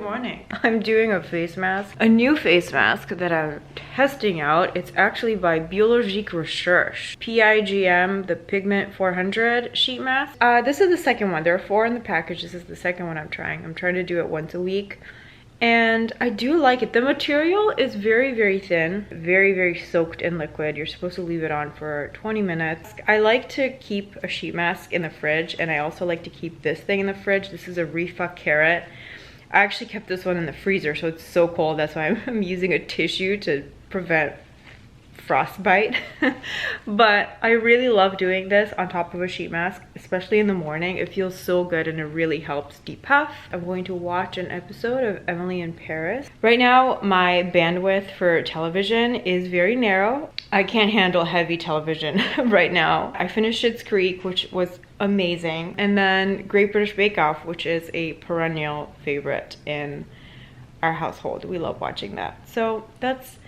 morning. I'm doing a face mask, a new face mask that I'm testing out. It's actually by Biologique Recherche. PIGM, the Pigment 400 sheet mask. This is the second one. There are 4 in the package. This is the second one I'm trying. I'm trying to do it once a week. And I do like it. The material is very, very thin, very, very soaked in liquid. You're supposed to leave it on for 20 minutes. I like to keep a sheet mask in the fridge, and I also like to keep this thing in the fridge. This is a Refa Carrot. I actually kept this one in the freezer, so it's so cold. That's why I'm using a tissue to prevent frostbite. But I really love doing this on top of a sheet mask, especially in the morning. It feels so good and it really helps depuff. I'm going to watch an episode of Emily in Paris. Right now, my bandwidth for television is very narrow. I can't handle heavy television right now. I finished Schitt's Creek, which was amazing. And then Great British Bake Off, which is a perennial favorite in our household. We love watching that. So that's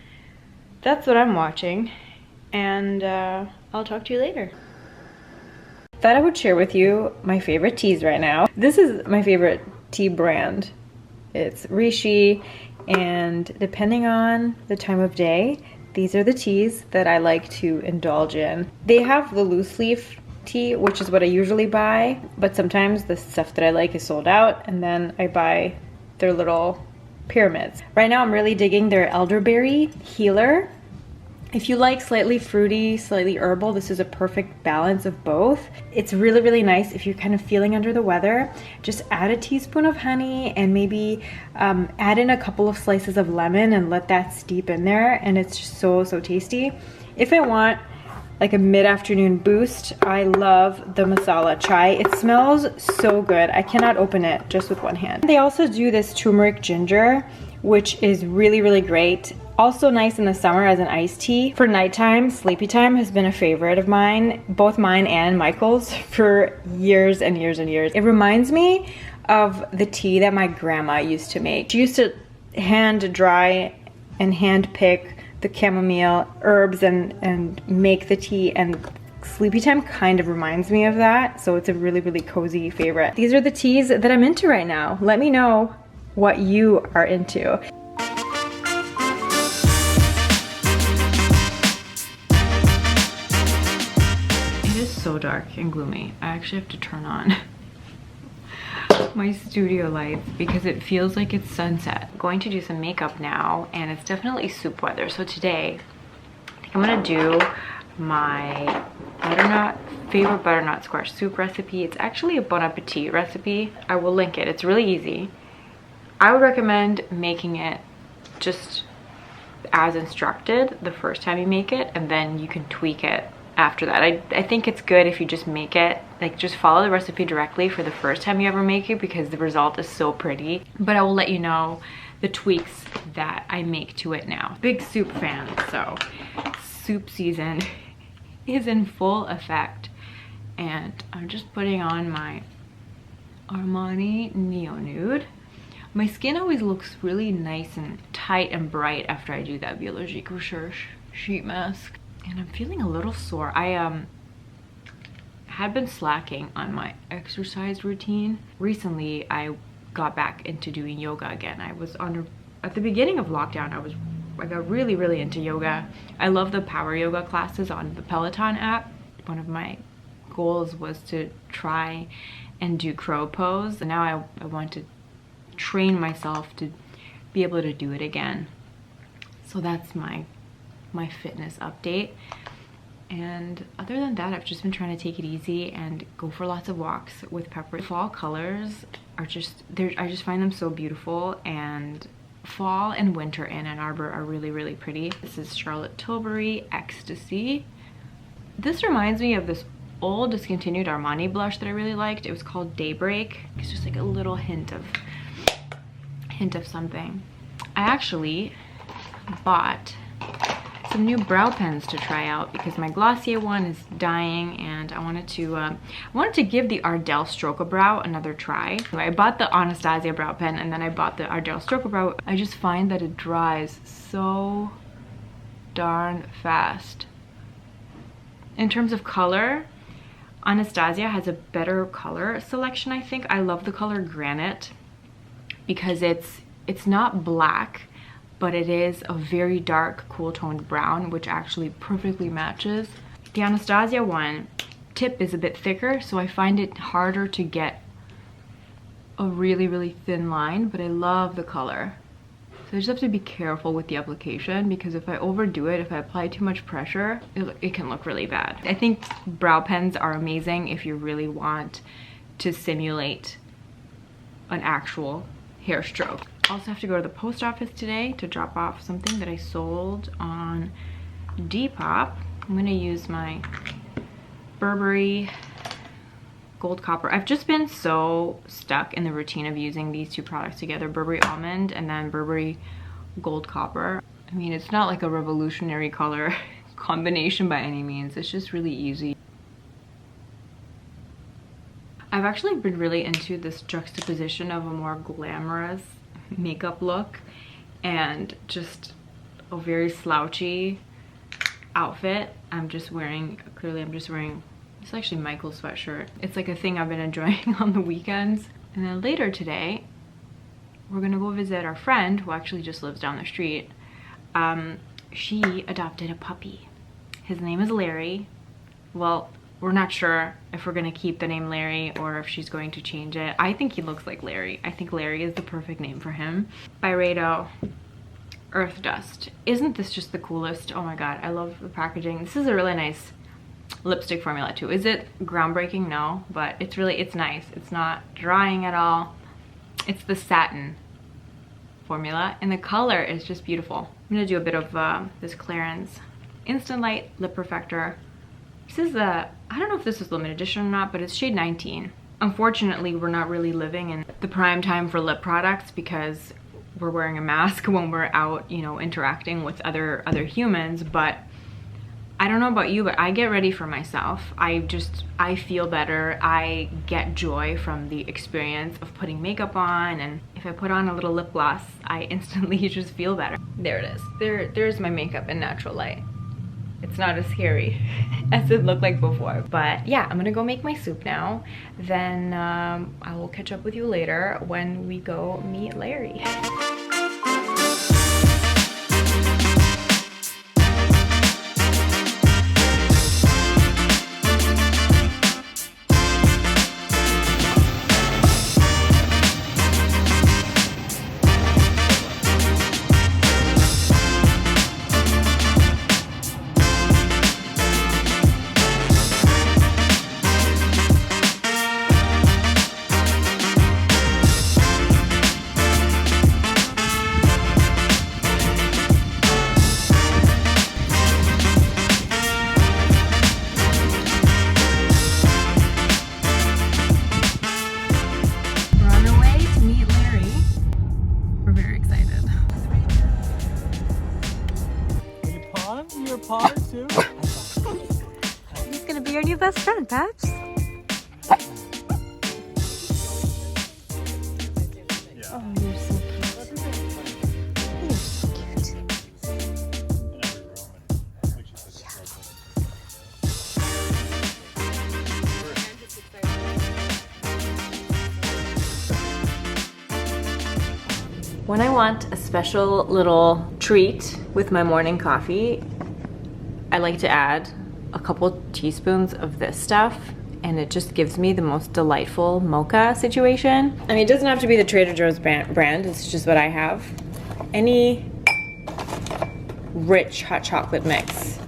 what I'm watching, and I'll talk to you later. Thought I would share with you my favorite teas right now. This is my favorite tea brand. It's Rishi, and depending on the time of day, these are the teas that I like to indulge in. They have the loose leaf tea, which is what I usually buy, but sometimes the stuff that I like is sold out, and then I buy their little pyramids. Right now I'm really digging their elderberry healer. If you like slightly fruity, slightly herbal, this is a perfect balance of both. It's really, really nice if you're kind of feeling under the weather. Just add a teaspoon of honey and maybe add in a couple of slices of lemon and let that steep in there, and it's just so tasty. If I want like a mid-afternoon boost, I love the Masala chai. It smells so good. I cannot open it just with one hand. They also do this turmeric ginger, which is really, really great. Also nice in the summer as an iced tea. For nighttime, sleepy time has been a favorite of mine, both mine and Michael's, for years and years and years. It reminds me of the tea that my grandma used to make. She used to hand dry and hand pick the chamomile herbs and make the tea, and sleepy time kind of reminds me of that, so it's a really, really cozy favorite. These are the teas that I'm into right now. Let me know what you are into. It is so dark and gloomy. I actually have to turn on my studio lights because it feels like it's sunset. I'm going to do some makeup now, and it's definitely soup weather. So today, I think I'm gonna do my favorite butternut squash soup recipe. It's actually a Bon Appetit recipe. I will link it. It's really easy. I would recommend making it just as instructed the first time you make it, and then you can tweak it after that. I think it's good if you just make it, like just follow the recipe directly for the first time you ever make it, because the result is so pretty. But I will let you know the tweaks that I make to it now. Big soup fan, so soup season is in full effect. And I'm just putting on my Armani Neo Nude. My skin always looks really nice and tight and bright after I do that Biologique Recherche sheet mask. And I'm feeling a little sore. I had been slacking on my exercise routine. Recently, I got back into doing yoga again. I was at the beginning of lockdown, I got really, really into yoga. I love the power yoga classes on the Peloton app. One of my goals was to try and do crow pose. And now I want to train myself to be able to do it again. So that's my fitness update. And other than that, I've just been trying to take it easy and go for lots of walks with Pepper. Fall colors are I just find them so beautiful, and fall and winter in Ann Arbor are really, really pretty. This is Charlotte Tilbury Ecstasy. This reminds me of this old discontinued Armani blush that I really liked. It was called Daybreak. It's just like a little hint of something. I actually bought some new brow pens to try out because my Glossier one is dying, and I wanted to give the Ardell Stroke-A-Brow another try. I bought the Anastasia brow pen, and then I bought the Ardell Stroke-A-Brow. I just find that it dries so darn fast. In terms of color, Anastasia has a better color selection, I think. I love the color Granite. because it's not black, but it is a very dark, cool toned brown, which actually perfectly matches. The Anastasia one tip is a bit thicker, so I find it harder to get a really, really thin line, but I love the color. So I just have to be careful with the application, because if I overdo it, if I apply too much pressure, it can look really bad. I think brow pens are amazing if you really want to simulate an actual hair stroke. I also have to go to the post office today to drop off something that I sold on Depop. I'm gonna use my Burberry Gold Copper. I've just been so stuck in the routine of using these two products together, Burberry Almond and then Burberry Gold Copper. I mean, it's not like a revolutionary color combination by any means. It's just really easy. I've actually been really into this juxtaposition of a more glamorous makeup look and just a very slouchy outfit. I'm just wearing, it's actually Michael's sweatshirt. It's like a thing I've been enjoying on the weekends. And then later today, we're gonna go visit our friend who actually just lives down the street. She adopted a puppy. His name is Larry. Well, we're not sure if we're gonna keep the name Larry or if she's going to change it. I think he looks like Larry. I think Larry is the perfect name for him. Byredo Earth Dust. Isn't this just the coolest? Oh my god, I love the packaging. This is a really nice lipstick formula too. Is it groundbreaking? No, but it's nice. It's not drying at all. It's the satin formula and the color is just beautiful. I'm gonna do a bit of this Clarins Instant Light Lip Perfector. This is I don't know if this is limited edition or not, but it's shade 19. Unfortunately, we're not really living in the prime time for lip products because we're wearing a mask when we're out, you know, interacting with other humans. But I don't know about you, but I get ready for myself. I feel better. I get joy from the experience of putting makeup on, and if I put on a little lip gloss, I instantly just feel better. There it is. There's my makeup in natural light. It's not as scary as it looked like before. But yeah, I'm gonna go make my soup now. Then I will catch up with you later when we go meet Larry. He's gonna be your new best friend, Paps. Oh, you're so cute. You're so cute. When I want a special little treat with my morning coffee, I like to add a couple teaspoons of this stuff, and it just gives me the most delightful mocha situation. I mean, it doesn't have to be the Trader Joe's brand, it's just what I have. Any rich hot chocolate mix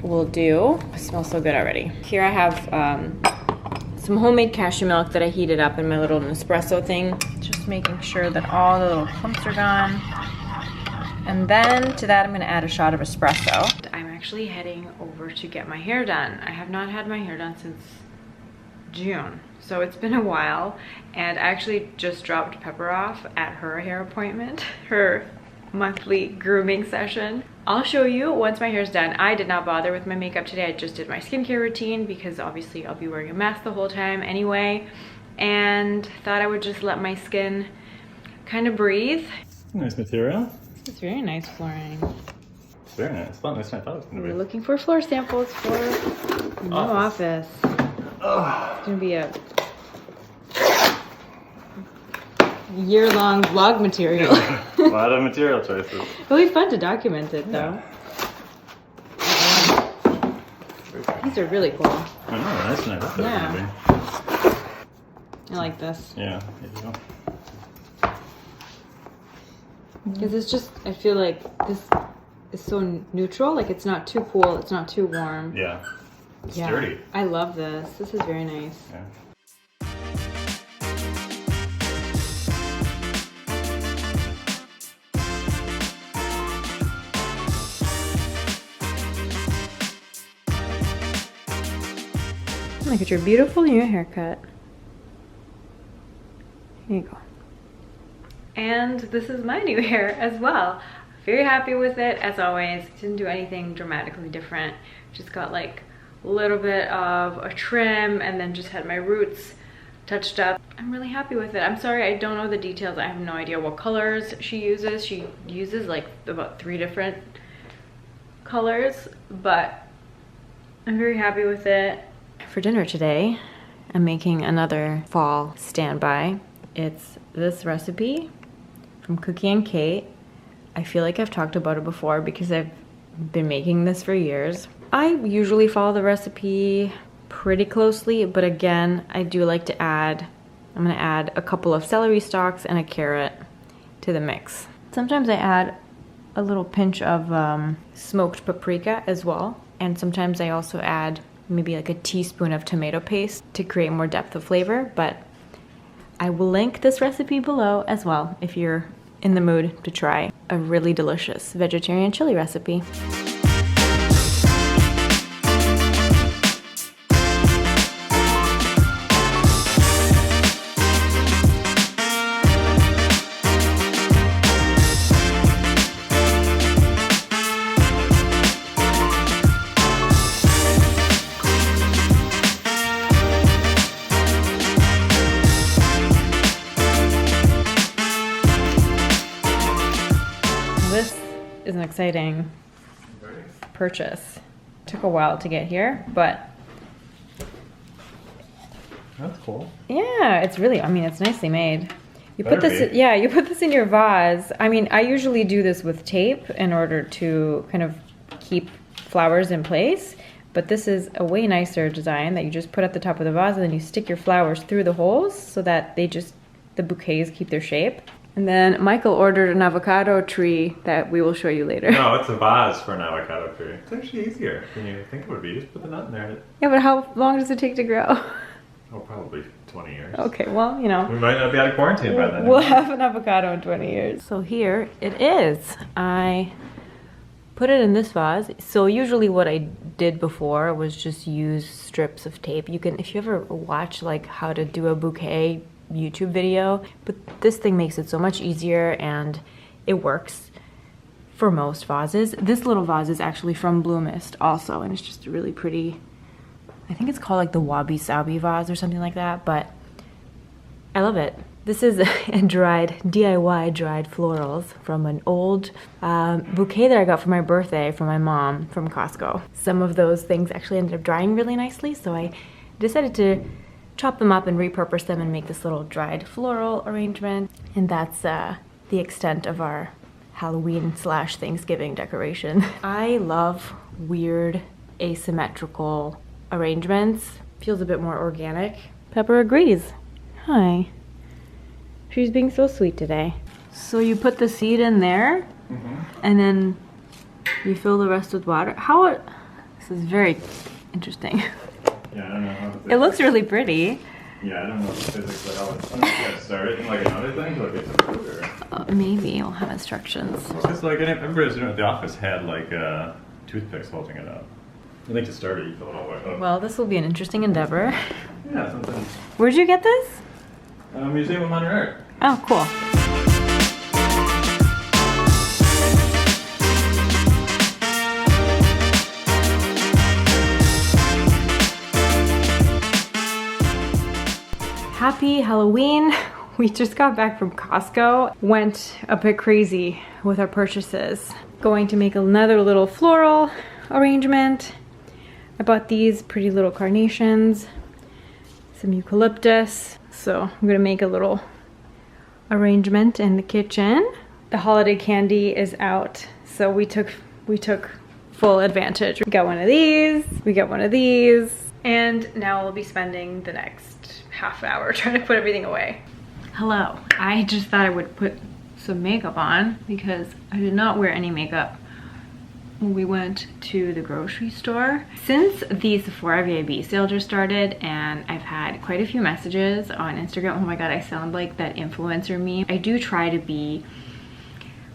will do. It smells so good already. Here I have some homemade cashew milk that I heated up in my little Nespresso thing. Just making sure that all the little clumps are gone. And then to that, I'm gonna add a shot of espresso. I'm actually heading over to get my hair done. I have not had my hair done since June, so it's been a while. And I actually just dropped Pepper off at her hair appointment, her monthly grooming session. I'll show you once my hair's done. I did not bother with my makeup today. I just did my skincare routine because obviously I'll be wearing a mask the whole time anyway. And thought I would just let my skin kind of breathe. Nice material. It's very nice flooring. It's very nice. It's a lot nicer than I thought it was going to be. We're looking for floor samples for the new office. It's gonna be a year-long vlog material. A lot of material choices. It'll be fun to document it though. These are really cool. I know, nice and I thought Yeah. they were gonna I like this. be. Yeah, there you go. Because it's just, I feel like this is so neutral. Like it's not too cool, it's not too warm. Yeah. It's Yeah. sturdy. I love this. This is very nice. Yeah. Look at your beautiful new haircut. Here you go. And this is my new hair as well. Very happy with it as always. Didn't do anything dramatically different. Just got like a little bit of a trim and then just had my roots touched up. I'm really happy with it. I'm sorry I don't know the details. I have no idea what colors she uses. She uses like about 3 different colors, but I'm very happy with it. For dinner today, I'm making another fall standby. It's this recipe from Cookie and Kate. I feel like I've talked about it before because I've been making this for years. I usually follow the recipe pretty closely, but again, I do like to add, I'm gonna add a couple of celery stalks and a carrot to the mix. Sometimes I add a little pinch of smoked paprika as well, and sometimes I also add maybe like a teaspoon of tomato paste to create more depth of flavor, but I will link this recipe below as well if you're in the mood to try a really delicious vegetarian chili recipe. This is an exciting purchase. Took a while to get here, but That's cool. yeah, it's really, I mean, it's nicely made. You put Better this, be. yeah, you put this in your vase. I mean, I usually do this with tape in order to kind of keep flowers in place, but this is a way nicer design that you just put at the top of the vase and then you stick your flowers through the holes so that they just, the bouquets keep their shape. And then Michael ordered an avocado tree that we will show you later. No, it's a vase for an avocado tree. It's actually easier than you think it would be. Just put the nut in there. Yeah, but how long does it take to grow? Oh, probably 20 years. Okay, well, you know. We might not be out of quarantine by then. We'll have an avocado in 20 years. So here it is. I put it in this vase. So usually what I did before was just use strips of tape. You can, if you ever watch like how to do a bouquet YouTube video, but this thing makes it so much easier and it works for most vases. This little vase is actually from Bloomist also, and it's just really pretty. I think it's called like the Wabi Sabi vase or something like that, but I love it. This is a dried, DIY dried florals from an old bouquet that I got for my birthday from my mom from Costco. Some of those things actually ended up drying really nicely, so I decided to chop them up and repurpose them and make this little dried floral arrangement. And that's the extent of our Halloween / Thanksgiving decoration. I love weird asymmetrical arrangements. Feels a bit more organic. Pepper agrees. Hi. She's being so sweet today. So you put the seed in there, and then you fill the rest with water. This is very interesting. Yeah, I don't know how It looks really pretty. Yeah, I don't know the physics of how it's going to start it in like another thing, like it's a fruit or... Maybe we'll have instructions. It's like, everybody was doing it at the office had like toothpicks holding it up. I think to start it, you fill it all the way up. Well, this will be an interesting endeavor. Yeah, something. Where'd you get this? Museum of Modern Art. Oh, cool. Happy Halloween. We just got back from Costco. Went a bit crazy with our purchases. Going to make another little floral arrangement. I bought these pretty little carnations, some eucalyptus. So I'm gonna make a little arrangement in the kitchen. The holiday candy is out, so we took full advantage. We got one of these, we got one of these, and now we'll be spending the next half hour trying to put everything away. Hello, I just thought I would put some makeup on because I did not wear any makeup when we went to the grocery store. Since the Sephora VIB sale just started, and I've had quite a few messages on Instagram, oh my god, I sound like that influencer meme. I do try to be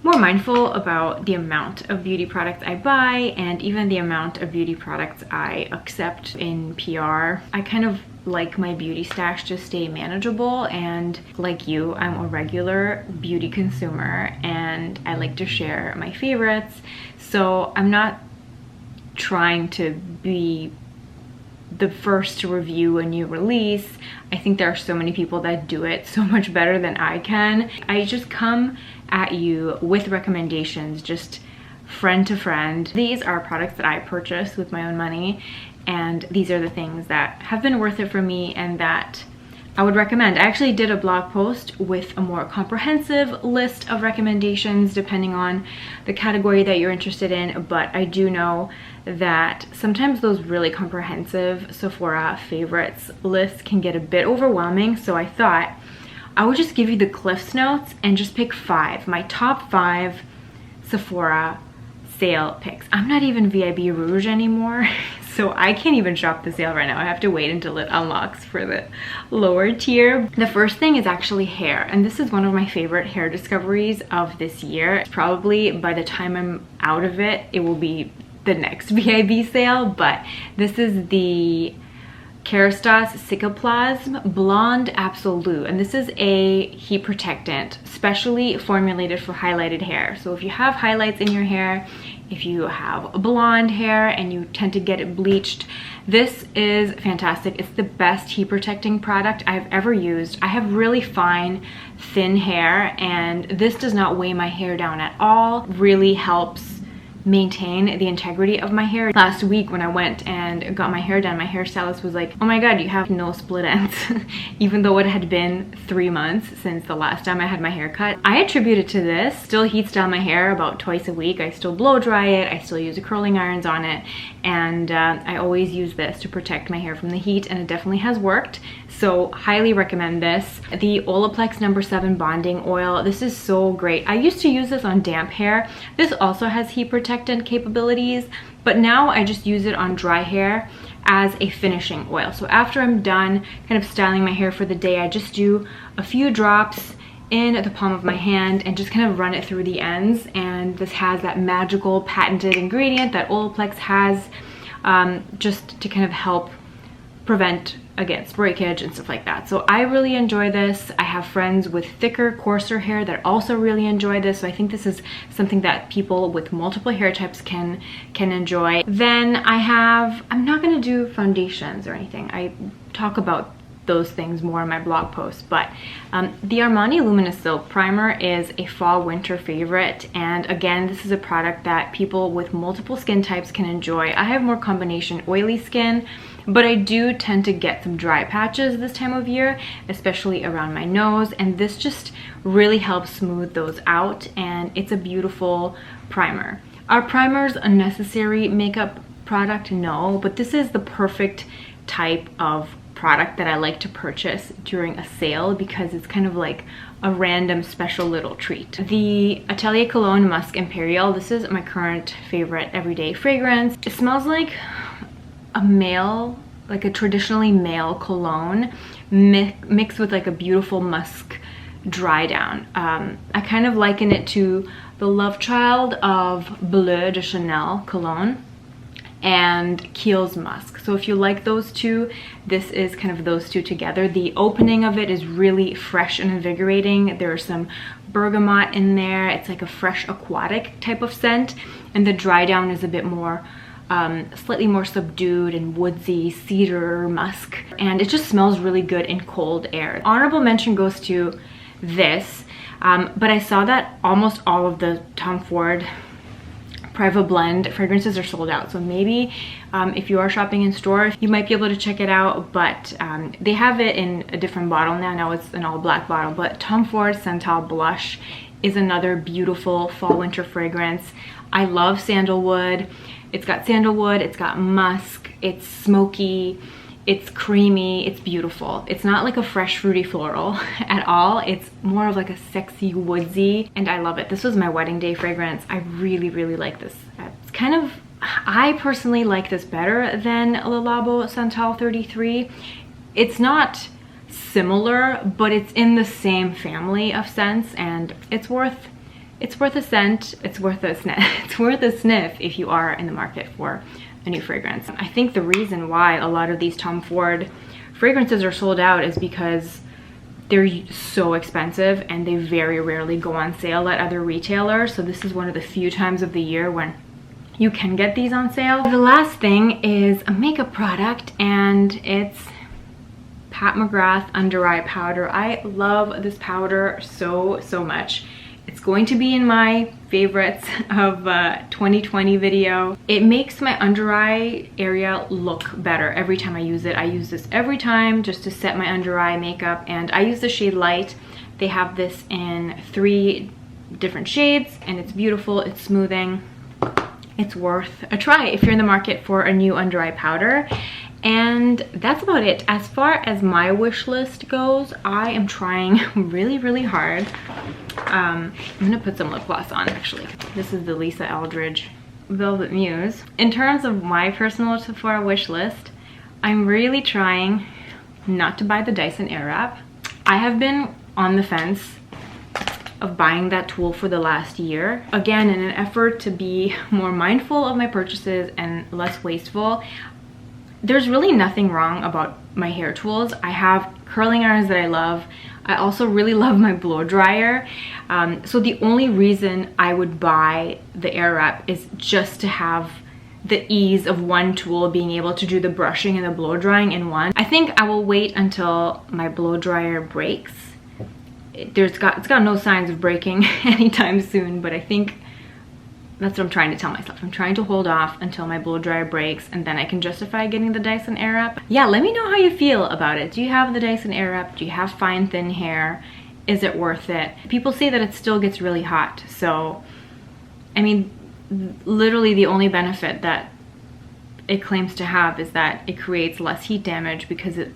more mindful about the amount of beauty products I buy and even the amount of beauty products I accept in PR. I kind of like my beauty stash to stay manageable, and like you, I'm a regular beauty consumer and I like to share my favorites. So I'm not trying to be the first to review a new release. I think there are so many people that do it so much better than I can. I just come at you with recommendations, just friend to friend. These are products that I purchased with my own money, and these are the things that have been worth it for me and that I would recommend. I actually did a blog post with a more comprehensive list of recommendations depending on the category that you're interested in, but I do know that sometimes those really comprehensive Sephora favorites lists can get a bit overwhelming, so I thought I would just give you the Cliffs Notes and just pick 5, my top 5 Sephora sale picks. I'm not even VIB Rouge anymore, so I can't even shop the sale right now. I have to wait until it unlocks for the lower tier. The first thing is actually hair, and this is one of my favorite hair discoveries of this year. Probably by the time I'm out of it, it will be the next VIB sale, but this is the Kerastase Cicaplast Blonde Absolute, and this is a heat protectant specially formulated for highlighted hair. So if you have highlights in your hair, if you have blonde hair and you tend to get it bleached, this is fantastic. It's the best heat protecting product I've ever used. I have really fine, thin hair, and this does not weigh my hair down at all. Really helps maintain the integrity of my hair. Last week when I went and got my hair done, my hairstylist was like, oh my god, you have no split ends. Even though it had been 3 months since the last time I had my hair cut. I attribute it to this. Still heats down my hair about twice a week. I still blow dry it. I still use the curling irons on it. And I always use this to protect my hair from the heat, and it definitely has worked. So highly recommend this. The Olaplex No. 7 Bonding Oil. This is so great. I used to use this on damp hair. This also has heat protectant capabilities, but now I just use it on dry hair as a finishing oil. So after I'm done kind of styling my hair for the day, I just do a few drops in the palm of my hand and just kind of run it through the ends. And this has that magical patented ingredient that Olaplex has, just to kind of help prevent against breakage and stuff like that. So I really enjoy this. I have friends with thicker, coarser hair that also really enjoy this. So I think this is something that people with multiple hair types can enjoy. Then I'm not gonna do foundations or anything. I talk about those things more in my blog posts, but the Armani Luminous Silk Primer is a fall winter favorite, and again, this is a product that people with multiple skin types can enjoy. I have more combination oily skin, but I do tend to get some dry patches this time of year, especially around my nose, and this just really helps smooth those out, and it's a beautiful primer. Are primers a necessary makeup product? No, but this is the perfect type of product that I like to purchase during a sale because it's kind of like a random special little treat. The Atelier Cologne Musk Imperial, this is my current favorite everyday fragrance. It smells like a male, like a traditionally male cologne mixed with like a beautiful musk dry down. I kind of liken it to the love child of Bleu de Chanel cologne and Kiehl's musk. So if you like those two, this is kind of those two together. The opening of it is really fresh and invigorating. There's some bergamot in there. It's like a fresh aquatic type of scent, and the dry down is a bit more slightly more subdued and woodsy cedar musk, and it just smells really good in cold air. Honorable mention goes to this, but I saw that almost all of the Tom Ford private blend fragrances are sold out. So maybe if you are shopping in store, you might be able to check it out, but they have it in a different bottle now. Now it's an all black bottle, but Tom Ford Santal Blush is another beautiful fall winter fragrance. I love sandalwood. It's got sandalwood, it's got musk, it's smoky, it's creamy, it's beautiful. It's not like a fresh fruity floral at all. It's more of like a sexy woodsy, and I love it. This was my wedding day fragrance. I really, really like this. It's kind of, I personally like this better than Le Labo Santal 33. It's not similar, but it's in the same family of scents, and it's worth a scent. It's worth a sniff. It's worth a sniff if you are in the market for a new fragrance. I think the reason why a lot of these Tom Ford fragrances are sold out is because they're so expensive and they very rarely go on sale at other retailers. So this is one of the few times of the year when you can get these on sale. The last thing is a makeup product, and it's Pat McGrath Under Eye Powder. I love this powder so much. It's going to be in my favorites of 2020 video. It makes my under eye area look better every time I use it. I use this every time just to set my under eye makeup, and I use the shade Light. They have this in 3 different shades, and it's beautiful, it's smoothing. It's worth a try if you're in the market for a new under eye powder. And that's about it. As far as my wish list goes, I am trying really hard. I'm gonna put some lip gloss on actually. This is the Lisa Eldridge Velvet Muse. In terms of my personal Sephora wish list, I'm really trying not to buy the Dyson Airwrap. I have been on the fence of buying that tool for the last year. Again, in an effort to be more mindful of my purchases and less wasteful. There's really nothing wrong about my hair tools. I have curling irons that I love. I also really love my blow dryer. So the only reason I would buy the Airwrap is just to have the ease of one tool being able to do the brushing and the blow drying in one. I think I will wait until my blow dryer breaks. It's got no signs of breaking anytime soon, but I think that's what I'm trying to tell myself. I'm trying to hold off until my blow dryer breaks, and then I can justify getting the Dyson Airwrap. Yeah, let me know how you feel about it. Do you have the Dyson Airwrap? Do you have fine, thin hair? Is it worth it? People say that it still gets really hot. So, I mean, literally the only benefit that it claims to have is that it creates less heat damage because it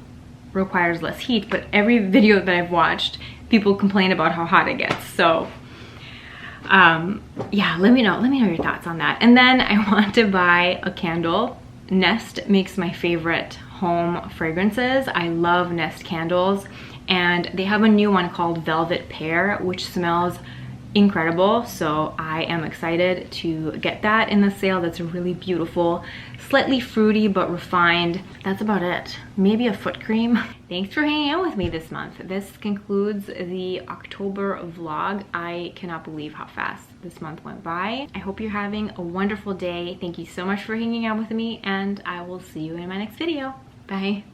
requires less heat. But every video that I've watched, people complain about how hot it gets. So, yeah, let me know your thoughts on that. And then I want to buy a candle. Nest makes my favorite home fragrances. I love Nest candles, and they have a new one called Velvet Pear, which smells incredible. So I am excited to get that in the sale. That's really beautiful, slightly fruity but refined. That's about it. Maybe a foot cream. Thanks for hanging out with me this month. This concludes the October vlog. I cannot believe how fast this month went by. I hope you're having a wonderful day. Thank you so much for hanging out with me, and I will see you in my next video. Bye.